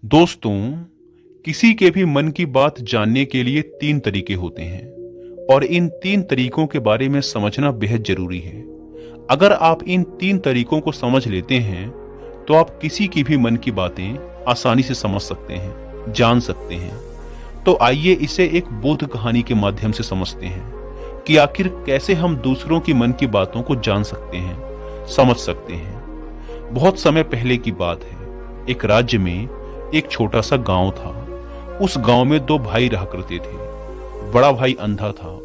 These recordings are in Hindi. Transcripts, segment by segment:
दोस्तों, किसी के भी मन की बात जानने के लिए 3 तरीके होते हैं और इन 3 तरीकों के बारे में समझना बेहद जरूरी है। अगर आप इन 3 तरीकों को समझ लेते हैं, तो आप किसी की भी मन की बातें आसानी से समझ सकते हैं, जान सकते हैं। तो आइए इसे एक बोध कहानी के माध्यम से समझते हैं कि आखिर कैसे हम दूसरों की मन की बातों को जान सकते हैं, समझ सकते हैं। बहुत समय पहले की बात है। एक राज्य में एक छोटा सा गांव था। उस गांव में 2 भाई रहा करते थे। बड़ा भाई अंधा था,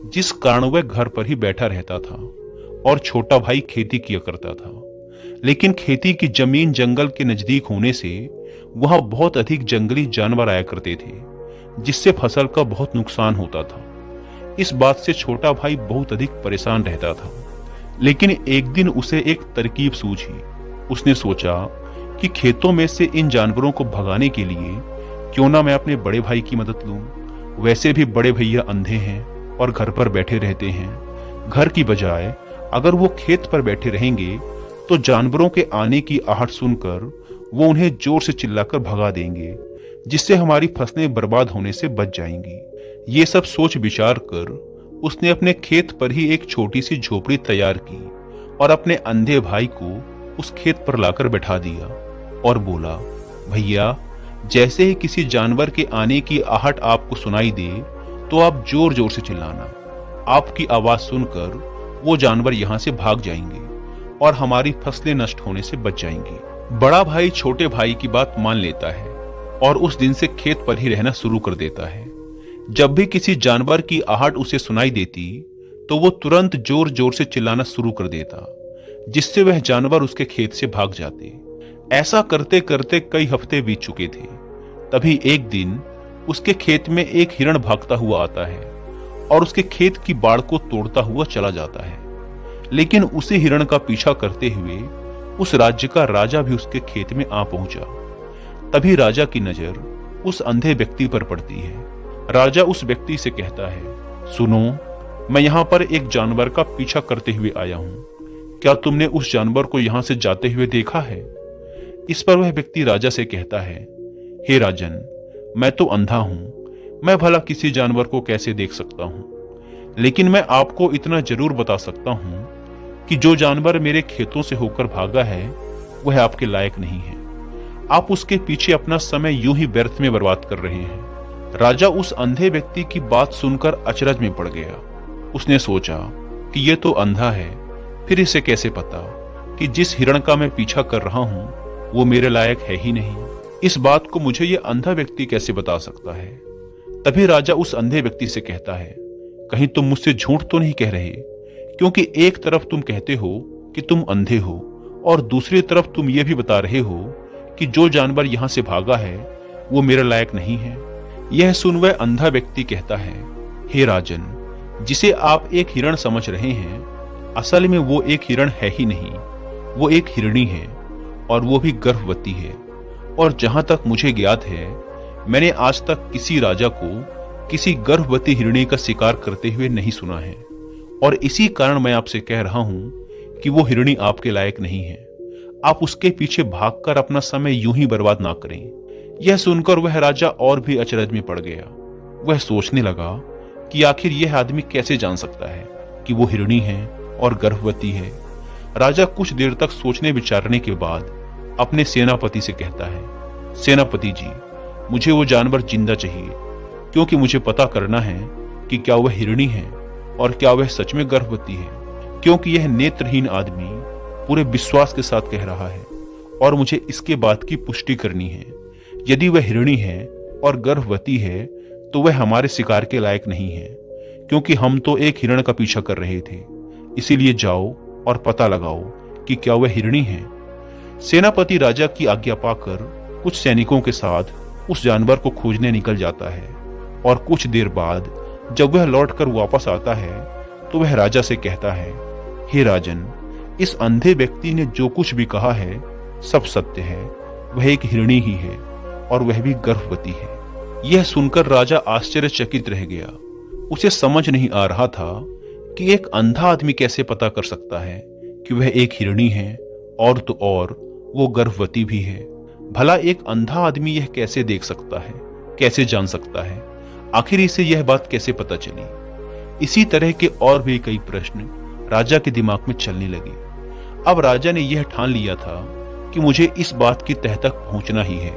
जिस कारण वह घर पर ही बैठा रहता था, और छोटा भाई खेती किया करता था। लेकिन खेती की जमीन जंगल के नजदीक होने से वहां बहुत अधिक जंगली जानवर आया करते थे, जिससे फसल का बहुत नुकसान होता था। इस बात से छोटा भाई बहुत अधिक परेशान रहता था। लेकिन एक दिन उसे एक तरकीब सूझी। उसने सोचा कि खेतों में से इन जानवरों को भगाने के लिए क्यों ना मैं अपने बड़े भाई की मदद लूं। वैसे भी बड़े भैया अंधे हैं और घर पर बैठे रहते हैं। घर की बजाय अगर वो खेत पर बैठे रहेंगे तो जानवरों के आने की आहट सुनकर वो उन्हें जोर से चिल्लाकर भगा देंगे, जिससे हमारी फसलें बर्बाद होने से बच जाएंगी। ये सब सोच विचार कर उसने अपने खेत पर ही एक छोटी सी झोपड़ी तैयार की और अपने अंधे भाई को उस खेत पर लाकर बैठा दिया और बोला, भैया, जैसे ही किसी जानवर के आने की आहट आपको सुनाई दे तो आप जोर जोर से चिल्लाना। आपकी आवाज सुनकर वो जानवर यहां से भाग जाएंगे और हमारी फसलें नष्ट होने से बच जाएंगी। बड़ा भाई छोटे भाई की बात मान लेता है और उस दिन से खेत पर ही रहना शुरू कर देता है। जब भी किसी जानवर की आहट उसे सुनाई देती तो वो तुरंत जोर जोर से चिल्लाना शुरू कर देता, जिससे वह जानवर उसके खेत से भाग जाते। ऐसा करते करते कई हफ्ते बीत चुके थे। तभी एक दिन उसके खेत में एक हिरण भागता हुआ आता है और उसके खेत की बाड़ को तोड़ता हुआ चला जाता है। लेकिन उसी हिरण का पीछा करते हुए उस राज्य का राजा भी उसके खेत में आ पहुंचा। तभी राजा की नजर उस अंधे व्यक्ति पर पड़ती है। राजा उस व्यक्ति से कहता है, सुनो, मैं यहां पर एक जानवर का पीछा करते हुए आया हूं। क्या तुमने उस जानवर को यहां से जाते हुए देखा है? इस पर वह व्यक्ति राजा से कहता है, हे राजन, मैं तो अंधा हूं, मैं भला किसी जानवर को कैसे देख सकता हूं। लेकिन मैं आपको इतना जरूर बता सकता हूं कि जो जानवर मेरे खेतों से होकर भागा है वह आपके लायक नहीं है। आप उसके पीछे अपना समय यूं ही व्यर्थ में बर्बाद कर रहे हैं। राजा उस अंधे व्यक्ति की बात सुनकर अचरज में पड़ गया। उसने सोचा कि यह तो अंधा है, फिर इसे कैसे पता कि जिस हिरण का मैं पीछा कर रहा हूं वो मेरे लायक है ही नहीं। इस बात को मुझे ये अंधा व्यक्ति कैसे बता सकता है? तभी राजा उस अंधे व्यक्ति से कहता है, कहीं तुम मुझसे झूठ तो नहीं कह रहे? क्योंकि एक तरफ तुम कहते हो कि तुम अंधे हो और दूसरी तरफ तुम ये भी बता रहे हो कि जो जानवर यहां से भागा है वो मेरे लायक नहीं है। यह सुन वह अंधा व्यक्ति कहता है, हे राजन, जिसे आप एक हिरण समझ रहे हैं, असल में वो एक हिरण है ही नहीं, वो एक हिरणी है और वो भी गर्भवती है। और जहां तक मुझे ज्ञात है, मैंने आज तक किसी राजा को किसी गर्भवती हिरणी का शिकार करते हुए नहीं सुना है। और इसी कारण मैं आपसे कह रहा हूं कि वो हिरणी आपके लायक नहीं है। आप उसके पीछे भागकर अपना समय यूं ही बर्बाद ना करें। यह सुनकर वह राजा और भी अचरज में पड़ गया। वह सोचने लगा कि आखिर यह आदमी कैसे जान सकता है कि वो हिरणी है और गर्भवती है। राजा कुछ देर तक सोचने विचारने के बाद अपने सेनापति से कहता है, सेनापति जी, मुझे वो जानवर जिंदा चाहिए, क्योंकि मुझे पता करना है कि क्या वह हिरणी है और क्या वह सच में गर्भवती है। क्योंकि यह नेत्रहीन आदमी पूरे विश्वास के साथ कह रहा है और मुझे इसके बात की पुष्टि करनी है। यदि वह हिरणी है और गर्भवती है तो वह हमारे शिकार के लायक नहीं है, क्योंकि हम तो एक हिरण का पीछा कर रहे थे। इसीलिए जाओ और पता लगाओ कि क्या वह हिरणी है। सेनापति राजा की आज्ञा पाकर कुछ सैनिकों के साथ उस जानवर को खोजने निकल जाता है। और कुछ देर बाद जब वह लौटकर वापस आता है तो वह राजा से कहता है, हे राजन, इस अंधे व्यक्ति ने जो कुछ भी कहा है सब सत्य है। वह एक हिरणी ही है और वह भी गर्भवती है। यह सुनकर राजा आश्चर्यचकित रह गया। उसे समझ नहीं आ रहा था कि एक अंधा आदमी कैसे पता कर सकता है कि वह एक हिरणी है और तो और वो गर्भवती भी है। भला एक अंधा आदमी यह कैसे देख सकता है, कैसे जान सकता है, आखिर इसे यह बात कैसे पता चली? इसी तरह के और भी कई प्रश्न राजा के दिमाग में चलने लगे। अब राजा ने यह ठान लिया था कि मुझे इस बात की तह तक पहुंचना ही है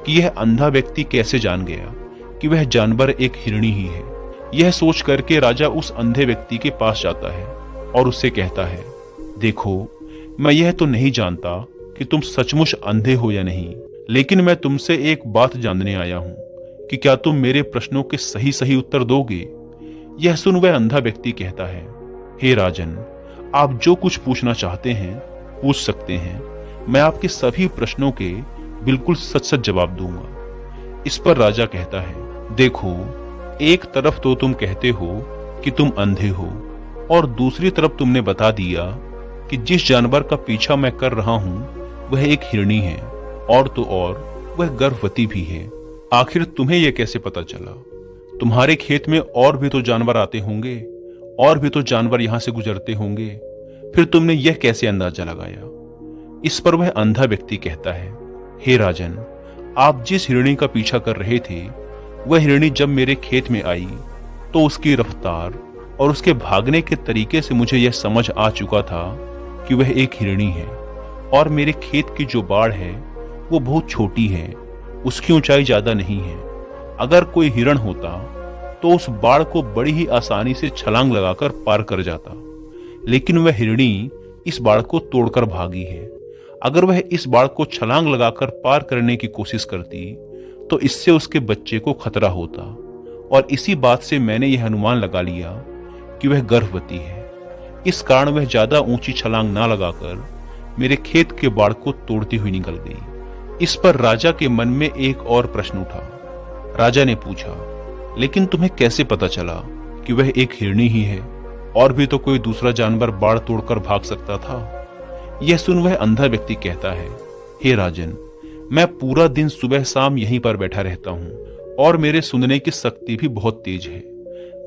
कि यह अंधा व्यक्ति कैसे जान गया कि वह जानवर एक हिरणी ही है। यह सोच करके राजा उस अंधे व्यक्ति के पास जाता है और उससे कहता है, देखो, मैं यह तो नहीं जानता कि तुम सचमुच अंधे हो या नहीं, लेकिन मैं तुमसे एक बात जानने आया हूं कि क्या तुम मेरे प्रश्नों के सही सही उत्तर दोगे? यह सुन वह अंधा व्यक्ति कहता है, हे राजन, आप जो कुछ पूछना चाहते हैं पूछ सकते हैं। मैं आपके सभी प्रश्नों के बिल्कुल सच सच जवाब दूंगा। इस पर राजा कहता है, देखो, एक तरफ तो तुम कहते हो कि तुम अंधे हो और दूसरी तरफ तुमने बता दिया कि जिस जानवर का पीछा मैं कर रहा हूं वह एक हिरणी है, और तो और वह गर्भवती भी है। आखिर तुम्हें यह कैसे पता चला? तुम्हारे खेत में और भी तो जानवर आते होंगे, और भी तो जानवर यहां से गुजरते होंगे, फिर तुमने यह कैसे अंदाजा लगाया? इस पर वह अंधा व्यक्ति कहता है, हे राजन, आप जिस हिरणी का पीछा कर रहे थे वह हिरणी जब मेरे खेत में आई तो उसकी रफ्तार और उसके भागने के तरीके से मुझे यह समझ आ चुका था कि वह एक हिरणी है, और मेरे खेत की जो बाड़ है वो बहुत छोटी है, उसकी ऊंचाई ज्यादा नहीं है। अगर कोई हिरण होता तो उस बाड़ को बड़ी ही आसानी से छलांग लगाकर पार कर जाता, लेकिन वह हिरणी इस बाड़ को तोड़कर भागी है। अगर वह इस बाड़ को छलांग लगाकर पार करने की कोशिश करती तो इससे उसके बच्चे को खतरा होता, और इसी बात से मैंने यह अनुमान लगा लिया कि वह गर्भवती है। इस कारण वह ज्यादा ऊंची छलांग ना लगाकर मेरे खेत के बाड़ को तोड़ती हुई निकल गई। इस पर राजा के मन में एक और प्रश्न उठा। राजा ने पूछा, लेकिन तुम्हें कैसे पता चला कि वह एक हिरणी ही है? और भी तो कोई दूसरा जानवर बाड़ तोड़कर भाग सकता था। यह सुन वह अंधा व्यक्ति कहता है, हे राजन, मैं पूरा दिन सुबह शाम यहीं पर बैठा रहता हूं, और मेरे सुनने की शक्ति भी बहुत तेज है।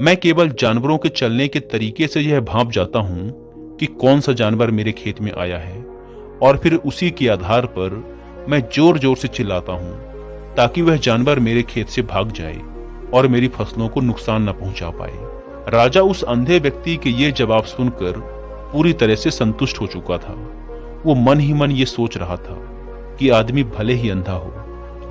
मैं केवल जानवरों के चलने के तरीके से यह भांप जाता हूं कि कौन सा जानवर मेरे खेत में आया है, और फिर उसी के आधार पर मैं जोर जोर से चिल्लाता हूं ताकि वह जानवर मेरे खेत से भाग जाए और मेरी फसलों को नुकसान न पहुंचा पाए। राजा उस अंधे व्यक्ति के ये जवाब सुनकर पूरी तरह से संतुष्ट हो चुका था। वो मन ही मन ये सोच रहा था कि आदमी भले ही अंधा हो,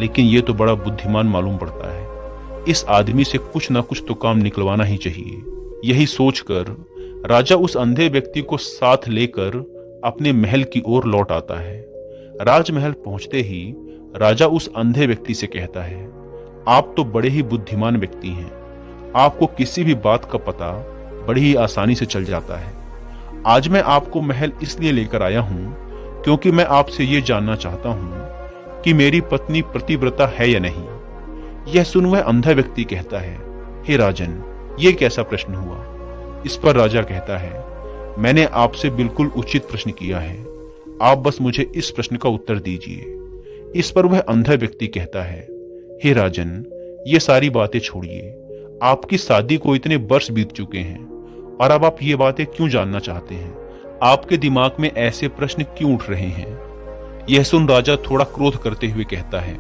लेकिन ये तो बड़ा बुद्धिमान मालूम पड़ता है। इस आदमी से कुछ ना कुछ तो काम निकलवाना ही चाहिए। यही सोचकर राजा उस अंधे व्यक्ति को साथ लेकर अपने महल की ओर लौट आता है। राजमहल पहुंचते ही राजा उस अंधे व्यक्ति से कहता है, आप तो बड़े ही बुद्धिमान व्यक्ति हैं, आपको किसी भी बात का पता बड़ी ही आसानी से चल जाता है। आज मैं आपको महल इसलिए लेकर आया हूं क्योंकि मैं आपसे ये जानना चाहता हूं कि मेरी पत्नी पतिव्रता है या नहीं। यह सुन वह अंधा व्यक्ति कहता है, हे राजन, ये कैसा प्रश्न हुआ? इस पर राजा कहता है, मैंने आपसे बिल्कुल उचित प्रश्न किया है, आप बस मुझे इस प्रश्न का उत्तर दीजिए। इस पर वह अंधा व्यक्ति कहता है, हे राजन, ये सारी बातें छोड़िए, आपकी शादी को इतने वर्ष बीत चुके हैं और अब आप ये बातें क्यों जानना चाहते हैं? आपके दिमाग में ऐसे प्रश्न क्यों उठ रहे हैं? यह सुन राजा थोड़ा क्रोध करते हुए कहता है,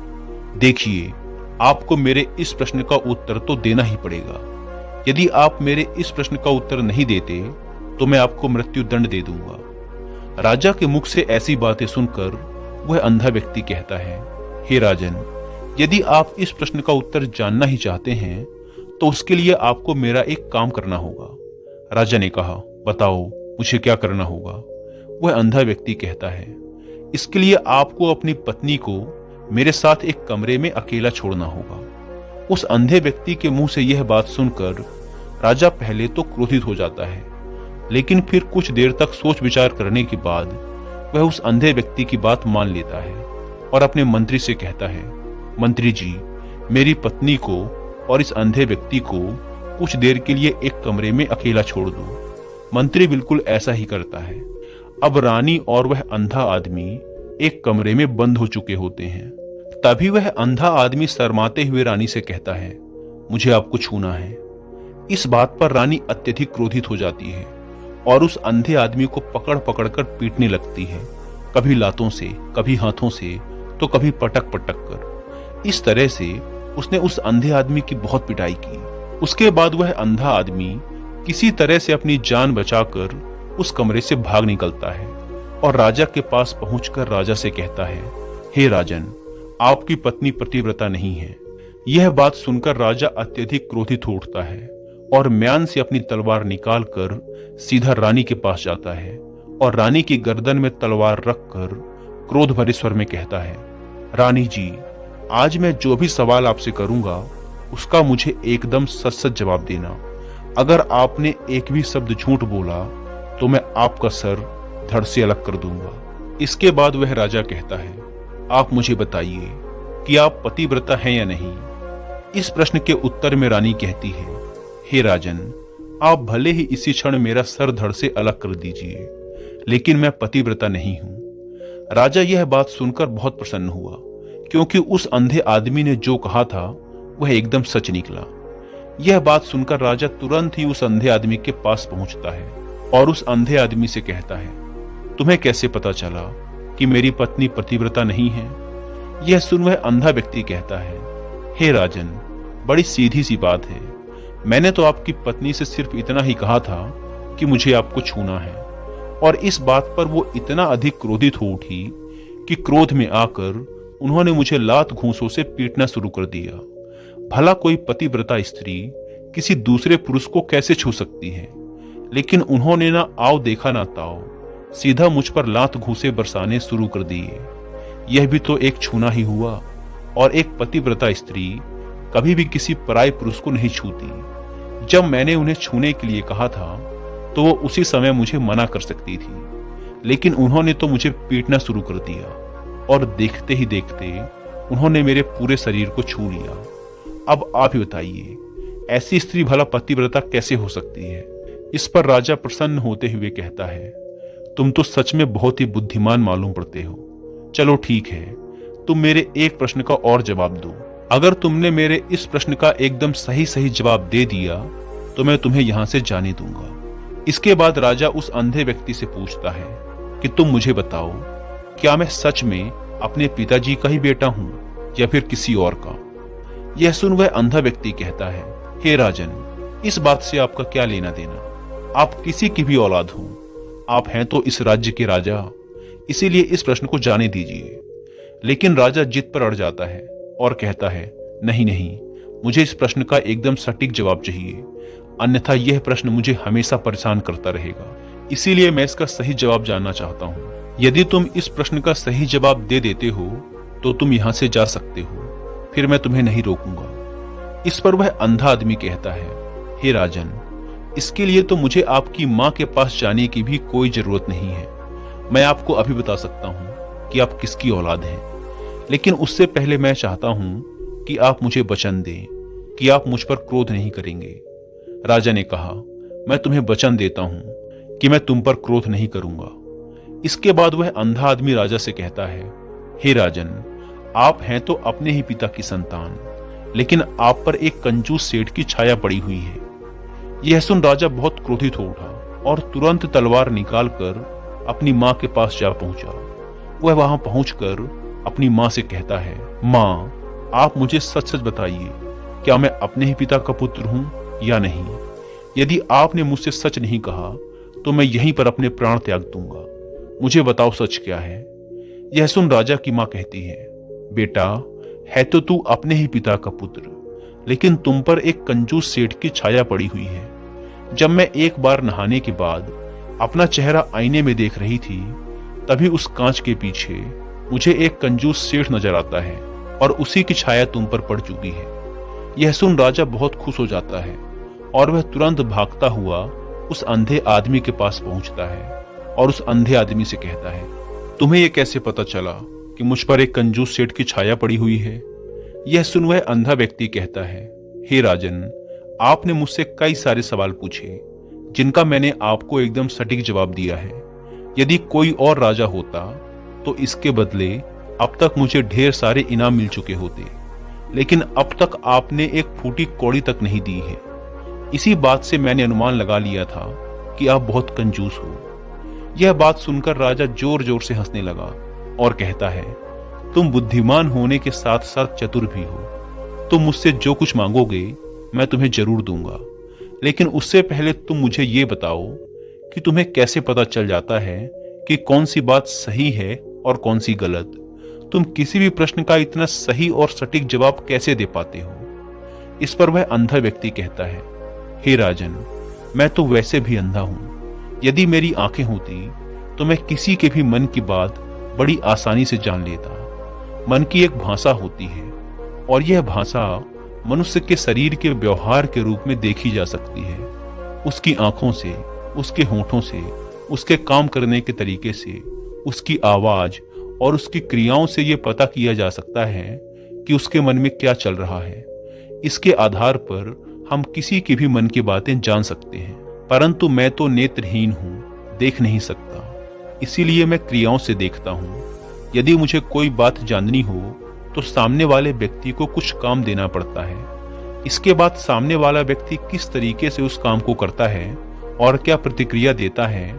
देखिए, आपको मेरे इस प्रश्न का उत्तर तो देना ही पड़ेगा। यदि आप मेरे इस प्रश्न का उत्तर नहीं देते तो मैं आपको मृत्यु दंड दे दूंगा। राजा के मुख से ऐसी बातें सुनकर वह अंधा व्यक्ति कहता है, हे राजन, यदि आप इस प्रश्न का उत्तर जानना ही चाहते हैं तो उसके लिए आपको मेरा एक काम करना होगा। राजा ने कहा, बताओ मुझे क्या करना होगा? वह अंधा व्यक्ति कहता है, इसके लिए आपको अपनी पत्नी को मेरे साथ एक कमरे में अकेला छोड़ना होगा। उस अंधे व्यक्ति के मुंह से यह बात सुनकर राजा पहले तो क्रोधित हो जाता है, लेकिन फिर कुछ देर तक सोच विचार करने के बाद वह उस अंधे व्यक्ति की बात मान लेता है और अपने मंत्री से कहता है, मंत्री जी, मेरी पत्नी को और इस अंधे व्यक्ति को कुछ देर के लिए एक कमरे में अकेला छोड़ दो। मंत्री बिल्कुल ऐसा ही करता है। अब रानी और वह अंधा आदमी एक कमरे में बंद हो चुके होते हैं। तभी वह अंधा आदमी शर्माते हुए रानी से कहता है, मुझे आपको छूना है। इस बात पर रानी अत्यधिक क्रोधित हो जाती है और उस अंधे आदमी को पकड़ पकड़ कर पीटने लगती है, कभी लातों से, कभी हाथों से, तो कभी पटक पटक कर। इस तरह से उसने उस अंधे आदमी की बहुत पिटाई की। उसके बाद वह अंधा आदमी किसी तरह से अपनी जान बचाकर उस कमरे से भाग निकलता है और राजा के पास पहुंचकर राजा से कहता है, हे राजन, आपकी पत्नी पतिव्रता नहीं है। यह बात सुनकर राजा अत्यधिक क्रोधित हो उठता है और म्यान से अपनी तलवार निकालकर सीधा रानी के पास जाता है और रानी की गर्दन में तलवार रखकर क्रोध भरे स्वर में कहता है, रानी जी, आज मैं जो भी सवाल आपसे करूंगा उसका मुझे एकदम सच सच जवाब देना। अगर आपने एक भी शब्द झूठ बोला तो मैं आपका सर धड़ से अलग कर दूंगा। इसके बाद वह राजा कहता है, आप मुझे बताइए कि आप पतिव्रता हैं या नहीं। इस प्रश्न के उत्तर में रानी कहती है, हे राजन, आप भले ही इसी क्षण मेरा सर धड़ से अलग कर दीजिए, लेकिन मैं पतिव्रता नहीं हूं। राजा यह बात सुनकर बहुत प्रसन्न हुआ, क्योंकि उस अंधे आदमी ने जो कहा था वह एकदम सच निकला। यह बात सुनकर राजा तुरंत ही उस अंधे आदमी के पास पहुंचता है और उस अंधे आदमी से कहता है, तुम्हें कैसे पता चला कि मेरी पत्नी पतिव्रता नहीं है? यह सुन वह अंधा व्यक्ति कहता है, हे राजन, बड़ी सीधी सी बात है। मैंने तो आपकी पत्नी से सिर्फ इतना ही कहा था कि मुझे आपको छूना है, और इस बात पर वो इतना अधिक क्रोधित हो उठी कि क्रोध में आकर उन्होंने मुझे लात घूंसों से पीटना शुरू कर दिया। भला कोई पतिव्रता स्त्री किसी दूसरे पुरुष को कैसे छू सकती है? लेकिन उन्होंने ना आओ देखा ना ताओ, सीधा मुझ पर लात घूंसे बरसाने शुरू कर दिए। यह भी तो एक छूना ही हुआ, और एक पतिव्रता स्त्री कभी भी किसी पराये पुरुष को नहीं छूती। जब मैंने उन्हें छूने के लिए कहा था तो वो उसी समय मुझे मना कर सकती थी, लेकिन उन्होंने तो मुझे पीटना शुरू कर दिया, और देखते ही देखते उन्होंने मेरे पूरे शरीर को छू लिया। अब आप ही बताइए, ऐसी स्त्री भला पतिव्रता कैसे हो सकती है? इस पर राजा प्रसन्न होते हुए कहता है, तुम तो सच में बहुत ही बुद्धिमान मालूम पड़ते हो। चलो ठीक है, तुम मेरे एक प्रश्न का और जवाब दो। अगर तुमने मेरे इस प्रश्न का एकदम सही सही जवाब दे दिया तो मैं तुम्हें यहां से जाने दूंगा। इसके बाद राजा उस अंधे व्यक्ति से पूछता है कि तुम मुझे बताओ, क्या मैं सच में अपने पिताजी का ही बेटा हूं या फिर किसी और का? यह सुन वह अंधा व्यक्ति कहता है, हे राजन, इस बात से आपका क्या लेना देना? आप किसी की भी औलाद हो, आप हैं तो इस राज्य के राजा, इसीलिए इस प्रश्न को जाने दीजिए। लेकिन राजा जिद पर अड़ जाता है और कहता है, नहीं नहीं, मुझे इस प्रश्न का एकदम सटीक जवाब चाहिए, अन्यथा यह प्रश्न मुझे हमेशा परेशान करता रहेगा। इसीलिए मैं इसका सही जवाब जानना चाहता हूँ। यदि तुम इस प्रश्न का सही जवाब दे देते हो तो तुम यहाँ से जा सकते हो, फिर मैं तुम्हें नहीं रोकूंगा। इस पर वह अंधा आदमी कहता है, हे राजन, इसके लिए तो मुझे आपकी माँ के पास जाने की भी कोई जरूरत नहीं है। मैं आपको अभी बता सकता हूँ कि आप किसकी औलाद हैं, लेकिन उससे पहले मैं चाहता हूँ कि आप मुझे वचन दें कि आप मुझ पर क्रोध नहीं करेंगे। राजा ने कहा, मैं तुम्हें वचन देता हूं कि मैं तुम पर क्रोध नहीं करूंगा। इसके बाद वह अंधा आदमी राजा से कहता है, हे राजन, आप हैं तो अपने ही पिता की संतान, लेकिन आप पर एक कंजूस सेठ की छाया पड़ी हुई है। यह सुन राजा बहुत क्रोधित हो उठा और तुरंत तलवार निकालकर अपनी मां के पास जा पहुंचा। वह वहां पहुंचकर अपनी मां से कहता है, मां, आप मुझे सच सच बताइए, क्या मैं अपने ही पिता का पुत्र हूं या नहीं? यदि आपने मुझसे सच नहीं कहा तो मैं यहीं पर अपने प्राण त्याग दूंगा। मुझे बताओ सच क्या है? यह सुन राजा की मां कहती है, बेटा, है तो तू अपने ही पिता का पुत्र, लेकिन तुम पर एक कंजूस सेठ की छाया पड़ी हुई है। जब मैं एक बार नहाने के बाद अपना चेहरा आईने में देख रही थी, तभी उस कांच के पीछे मुझे एक कंजूस सेठ नजर आता है और उसी की छाया तुम पर पड़ चुकी है। यह सुन राजा बहुत खुश हो जाता है और वह तुरंत भागता हुआ उस अंधे आदमी के पास पहुंचता है और उस अंधे आदमी से कहता है, तुम्हें यह कैसे पता चला कि मुझ पर एक कंजूस सेठ की छाया पड़ी हुई है? यह सुन वह अंधा व्यक्ति कहता है, हे राजन, आपने मुझसे कई सारे सवाल पूछे जिनका मैंने आपको एकदम सटीक जवाब दिया है। यदि कोई और राजा होता तो इसके बदले अब तक मुझे ढेर सारे इनाम मिल चुके होते, लेकिन अब तक आपने एक फूटी कौड़ी तक नहीं दी है। इसी बात से मैंने अनुमान लगा लिया था कि आप बहुत कंजूस हो। यह बात सुनकर राजा जोर जोर से हंसने लगा और कहता है, तुम बुद्धिमान होने के साथ साथ चतुर भी हो। तुम मुझसे जो कुछ मांगोगे मैं तुम्हें जरूर दूंगा, लेकिन उससे पहले तुम मुझे ये बताओ कि तुम्हें कैसे पता चल जाता है कि कौन सी बात सही है और कौन सी गलत। तुम किसी भी प्रश्न का इतना सही और सटीक जवाब कैसे दे पाते हो? इस पर वह अंधा व्यक्ति कहता है, हे राजन, मैं तो वैसे भी अंधा हूं। यदि मेरी आंखें होती तो मैं किसी के भी मन की बात बड़ी आसानी से जान लेता। मन की एक भाषा होती है और यह भाषा मनुष्य के शरीर के व्यवहार के रूप में देखी जा सकती है। उसकी आंखों से, उसके होठों से, उसके काम करने के तरीके से, उसकी आवाज और उसकी क्रियाओं से यह पता किया जा सकता है कि उसके मन में क्या चल रहा है। इसके आधार पर हम किसी की भी मन की बातें जान सकते हैं। परंतु मैं तो नेत्रहीन हूं, देख नहीं सकता, इसीलिए मैं क्रियाओं से देखता हूं। यदि मुझे कोई बात जाननी हो तो सामने वाले व्यक्ति को कुछ काम देना पड़ता है। इसके बाद सामने वाला व्यक्ति किस तरीके से उस काम को करता है और क्या प्रतिक्रिया देता है,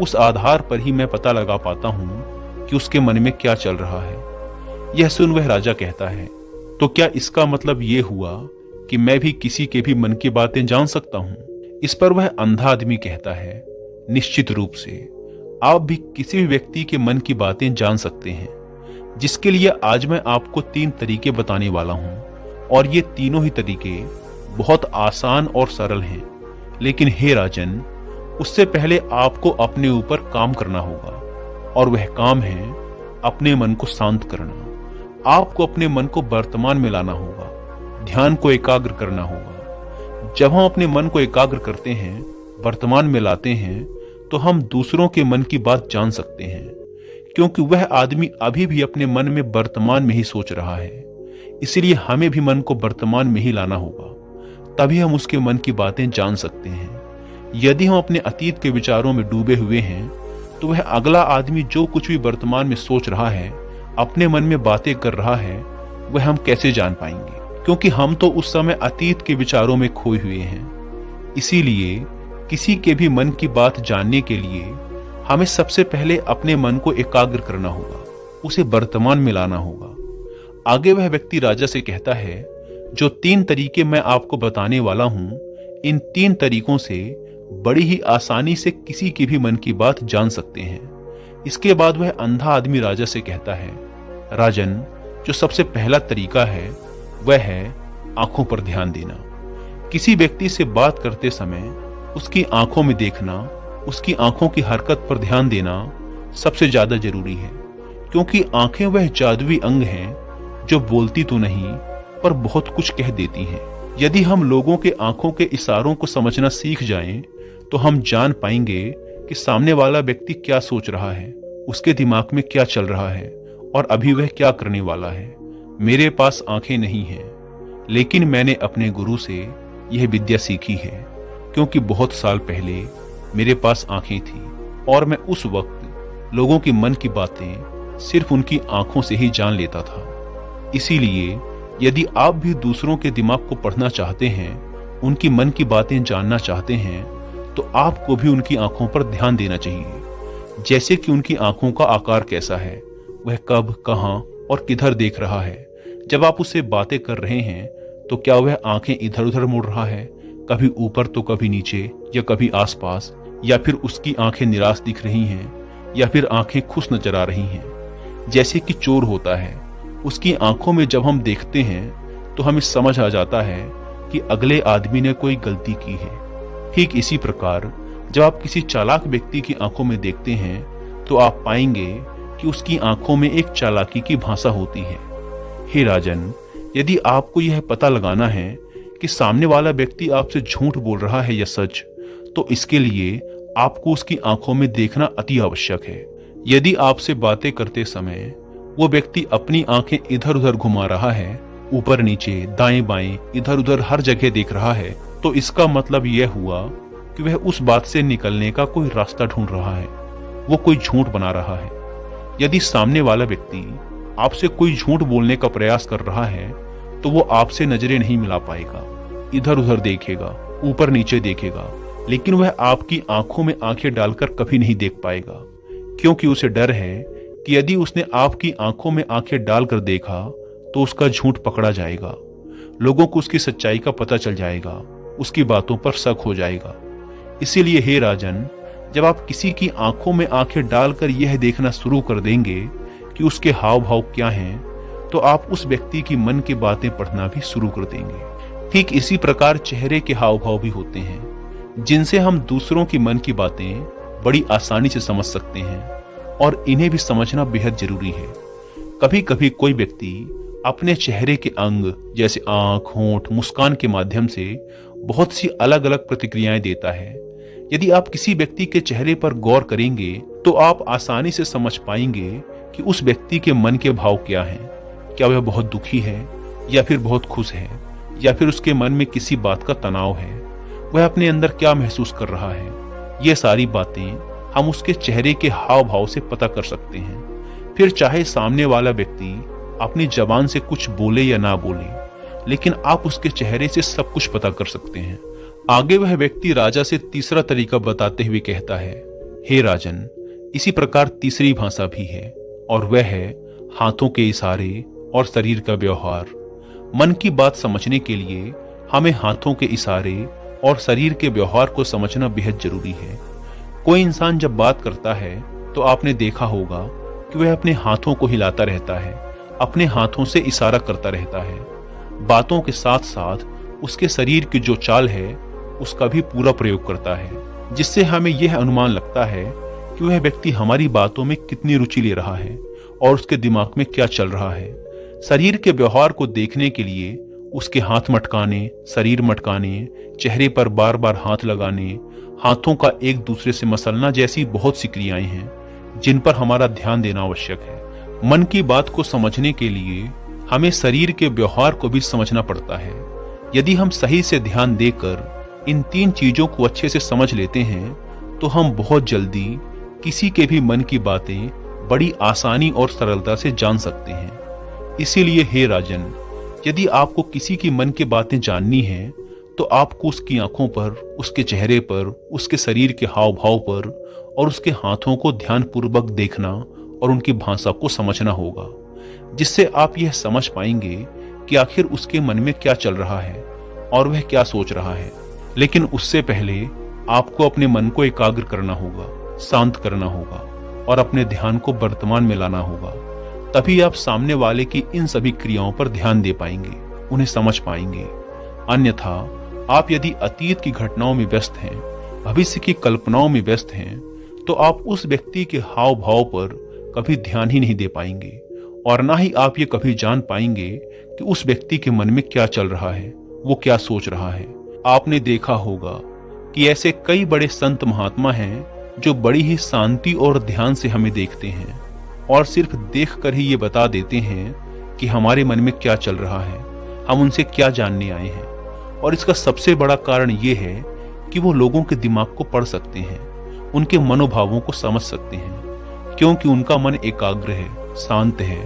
उस आधार पर ही मैं पता लगा पाता हूं कि उसके मन में क्या चल रहा है। यह सुन वह राजा कहता है, तो क्या इसका मतलब यह हुआ कि मैं भी किसी के भी मन की बातें जान सकता हूं? इस पर वह अंधा आदमी कहता है, निश्चित रूप से आप भी किसी भी व्यक्ति के मन की बातें जान सकते हैं, जिसके लिए आज मैं आपको 3 तरीके बताने वाला हूं। और ये तीनों ही तरीके बहुत आसान और सरल हैं। लेकिन हे राजन, उससे पहले आपको अपने ऊपर काम करना होगा, और वह काम है अपने मन को शांत करना। आपको अपने मन को वर्तमान में लाना होगा, ध्यान को एकाग्र करना होगा। जब हम अपने मन को एकाग्र करते हैं, वर्तमान में लाते हैं, तो हम दूसरों के मन की बात जान सकते हैं, क्योंकि वह आदमी अभी भी अपने मन में वर्तमान में ही सोच रहा है। इसलिए हमें भी मन को वर्तमान में ही लाना होगा, तभी हम उसके मन की बातें जान सकते हैं। यदि हम अपने अतीत के विचारों में डूबे हुए हैं, तो वह अगला आदमी जो कुछ भी वर्तमान में सोच रहा है, अपने मन में बातें कर रहा है, वह हम कैसे जान पाएंगे? क्योंकि हम तो उस समय अतीत के विचारों में खोए हुए हैं। इसीलिए किसी के भी मन की बात जानने के लिए हमें सबसे पहले अपने मन को एकाग्र करना होगा, उसे वर्तमान में लाना होगा। आगे वह व्यक्ति राजा से कहता है, जो 3 तरीके मैं आपको बताने वाला हूं, इन 3 तरीकों से बड़ी ही आसानी से किसी की भी मन की बात जान सकते हैं। इसके बाद वह अंधा आदमी राजा से कहता है, राजन, जो सबसे पहला तरीका है वह है आंखों पर ध्यान देना। किसी व्यक्ति से बात करते समय उसकी आंखों में देखना, उसकी आंखों की हरकत पर ध्यान देना सबसे ज्यादा जरूरी है, क्योंकि आंखें वह जादुई अंग हैं जो बोलती तो नहीं पर बहुत कुछ कह देती हैं। यदि हम लोगों के आंखों के इशारों को समझना सीख जाएं, तो हम जान पाएंगे कि सामने वाला व्यक्ति क्या सोच रहा है, उसके दिमाग में क्या चल रहा है और अभी वह क्या करने वाला है। मेरे पास आंखें नहीं हैं, लेकिन मैंने अपने गुरु से यह विद्या सीखी है, क्योंकि बहुत साल पहले मेरे पास आंखें थी और मैं उस वक्त लोगों के मन की बातें सिर्फ उनकी आंखों से ही जान लेता था। इसीलिए यदि आप भी दूसरों के दिमाग को पढ़ना चाहते हैं, उनकी मन की बातें जानना चाहते हैं, तो आपको भी उनकी आंखों पर ध्यान देना चाहिए। जैसे कि उनकी आंखों का आकार कैसा है, वह कब, कहां और किधर देख रहा है। जब आप उससे बातें कर रहे हैं तो क्या वह आंखें इधर उधर मुड़ रहा है, कभी ऊपर तो कभी नीचे या कभी आसपास, या फिर उसकी आंखें निराश दिख रही हैं या फिर आंखें खुश नजर आ रही हैं। जैसे कि चोर होता है, उसकी आंखों में जब हम देखते हैं तो हमें समझ आ जाता है कि अगले आदमी ने कोई गलती की है। ठीक इसी प्रकार जब आप किसी चालाक व्यक्ति की आंखों में देखते हैं तो आप पाएंगे कि उसकी आंखों में एक चालाकी की भाषा होती है। हे राजन, यदि आपको यह पता लगाना है कि सामने वाला व्यक्ति आपसे झूठ बोल रहा है या सच, तो इसके लिए आपको उसकी आंखों में देखना अति आवश्यक है। यदि आपसे बातें करते समय वो व्यक्ति अपनी आंखें इधर उधर घुमा रहा है, ऊपर नीचे, दाएं बाएं, इधर उधर हर जगह देख रहा है, तो इसका मतलब यह हुआ कि वह उस बात से निकलने का कोई रास्ता ढूंढ रहा है, वो कोई झूठ बना रहा है। यदि सामने वाला व्यक्ति आपसे कोई झूठ बोलने का प्रयास कर रहा है, तो वो आपसे नजरें नहीं मिला पाएगा, इधर उधर देखेगा, ऊपर नीचे देखेगा, लेकिन वह आपकी आंखों में आंखें डालकर कभी नहीं देख पाएगा, क्योंकि उसे डर है कि यदि उसने आपकी आंखों में आंखें डालकर देखा तो उसका झूठ पकड़ा जाएगा, लोगों को उसकी सच्चाई का पता चल जाएगा, उसकी बातों पर शक हो जाएगा। इसीलिए हे राजन, जब आप किसी की आंखों में आंखें डालकर यह देखना शुरू कर देंगे कि उसके हाव भाव क्या हैं, तो आप उस व्यक्ति की मन की बातें पढ़ना भी शुरू कर देंगे। ठीक इसी प्रकार चेहरे के हाव भाव भी होते हैं, जिनसे हम दूसरों की मन की बातें बड़ी आसानी से समझ सकते हैं, और इन्हें भी समझना बेहद जरूरी है। कभी कभी कोई व्यक्ति अपने चेहरे के अंग जैसे आंख, होंठ, मुस्कान के माध्यम से बहुत सी अलग अलग प्रतिक्रियाएं देता है। यदि आप किसी व्यक्ति के चेहरे पर गौर करेंगे तो आप आसानी से समझ पाएंगे कि उस व्यक्ति के मन के भाव क्या हैं। क्या वह बहुत दुखी है, या फिर बहुत खुश है, या फिर उसके मन में किसी बात का तनाव है, वह अपने अंदर क्या महसूस कर रहा है। ये सारी बातें हम उसके चेहरे के हाव भाव से पता कर सकते हैं। फिर चाहे सामने वाला व्यक्ति अपनी जबान से कुछ बोले या ना बोले, लेकिन आप उसके चेहरे से सब कुछ पता कर सकते हैं। आगे वह व्यक्ति राजा से तीसरा तरीका बताते हुए कहता है, हे राजन, इसी प्रकार तीसरी भाषा भी है, और वह है हाथों के इशारे और शरीर का व्यवहार। मन की बात समझने के लिए हमें हाथों के इशारे और शरीर के व्यवहार को समझना बेहद जरूरी है। कोई इंसान जब बात करता है तो आपने देखा होगा कि वह अपने हाथों को हिलाता रहता है, अपने हाथों से इशारा करता रहता है। बातों के साथ साथ उसके शरीर की जो चाल है उसका भी पूरा प्रयोग करता है, जिससे हमें यह अनुमान लगता है कि वह व्यक्ति हमारी बातों में कितनी रुचि ले रहा है और उसके दिमाग में क्या चल रहा है। शरीर के व्यवहार को देखने के लिए उसके हाथ मटकाने, शरीर मटकाने, चेहरे पर बार बार हाथ लगाने, हाथों का एक दूसरे से मसलना जैसी बहुत सी क्रियाएं हैं जिन पर हमारा ध्यान देना आवश्यक है। मन की बात को समझने के लिए हमें शरीर के व्यवहार को भी समझना पड़ता है। यदि हम सही से ध्यान देकर इन तीन चीजों को अच्छे से समझ लेते हैं तो हम बहुत जल्दी किसी के भी मन की बातें बड़ी आसानी और सरलता से जान सकते हैं। इसीलिए हे राजन, यदि आपको किसी की मन की बातें जाननी है तो आपको उसकी आंखों पर, उसके चेहरे पर, उसके शरीर के हाव भाव पर और उसके हाथों को ध्यानपूर्वक देखना और उनकी भाषा को समझना होगा, जिससे आप यह समझ पाएंगे कि आखिर उसके मन में क्या चल रहा है और वह क्या सोच रहा है। लेकिन उससे पहले आपको अपने मन को एकाग्र करना होगा, शांत करना होगा और अपने ध्यान को वर्तमान में लाना होगा। तभी आप सामने वाले की इन सभी क्रियाओं पर ध्यान दे पाएंगे, उन्हें समझ पाएंगे। अन्यथा आप यदि अतीत की घटनाओं में व्यस्त हैं, भविष्य की कल्पनाओं में व्यस्त हैं, तो आप उस व्यक्ति के हाव भाव पर कभी ध्यान ही नहीं दे पाएंगे और ना ही आप ये कभी जान पाएंगे कि उस व्यक्ति के मन में क्या चल रहा है, वो क्या सोच रहा है। आपने देखा होगा कि ऐसे कई बड़े संत महात्मा हैं जो बड़ी ही शांति और ध्यान से हमें देखते हैं और सिर्फ देखकर ही ये बता देते हैं कि हमारे मन में क्या चल रहा है, हम उनसे क्या जानने आए हैं। और इसका सबसे बड़ा कारण ये है कि वो लोगों के दिमाग को पढ़ सकते हैं, उनके मनोभावों को समझ सकते हैं, क्योंकि उनका मन एकाग्र है, शांत है,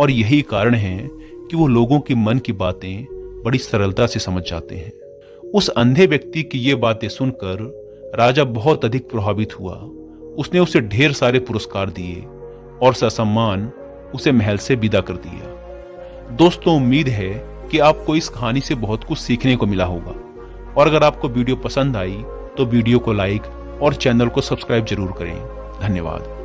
और यही कारण है कि वो लोगों के मन की बातें बड़ी सरलता से समझ जाते हैं। उस अंधे व्यक्ति की ये बातें सुनकर राजा बहुत अधिक प्रभावित हुआ। उसने उसे ढेर सारे पुरस्कार दिए और ससम्मान उसे महल से विदा कर दिया। दोस्तों, उम्मीद है कि आपको इस कहानी से बहुत कुछ सीखने को मिला होगा, और अगर आपको वीडियो पसंद आई तो वीडियो को लाइक और चैनल को सब्सक्राइब जरूर करें। धन्यवाद।